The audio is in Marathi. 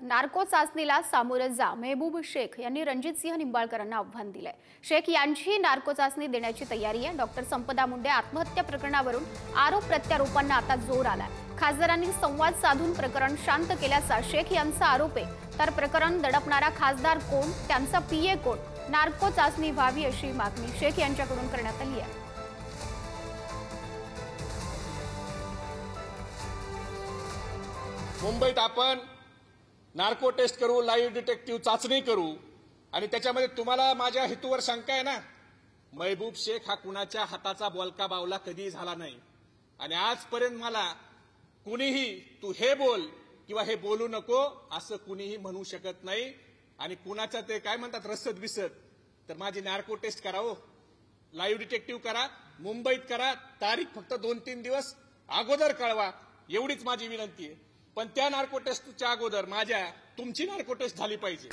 नार्को चाचणीला सामोरं जा, मेहबूब शेख यांनी रणजितसिंह निंबाळकरांना आव्हान दिलंय। शेख यांची नार्को चाचणी देण्याची तयारी आहे। डॉक्टर संपदा मुंडे आत्महत्या प्रकरणावरून आरोप प्रत्यारोपांना आता जोर आलाय। खासदारांनी संवाद साधून प्रकरण शांत केल्याचा शेख यांचा आरोप आहे। तर प्रकरण दडपणारा खासदार कोण, त्यांचा पीए कोण, नार्को चाचणी व्हावी अशी मागणी शेख यांच्याकडून करण्यात आली आहे। मुंबईत आपण नार्को टेस्ट करू, लाईव्ह डिटेक्टिव्ह चाचणी करू आणि त्याच्यामध्ये तुम्हाला माझ्या हेतूवर शंका आहे ना। मेहबूब शेख हा कुणाच्या हाताचा बोलका बावला कधीही झाला नाही आणि आजपर्यंत मला कुणीही तू हे बोल किंवा हे बोलू नको असं कुणीही म्हणू शकत नाही। आणि कुणाचं ते काय म्हणतात रसद बिसत, तर माझी नार्को टेस्ट करा हो, लाईव्ह डिटेक्टिव्ह करा, मुंबईत करा, तारीख फक्त 2-3 दिवस अगोदर कळवा, एवढीच माझी विनंती आहे। पण त्या नार्को टेस्टच्या अगोदर तुमची नार्को टेस्ट झाली पाहिजे।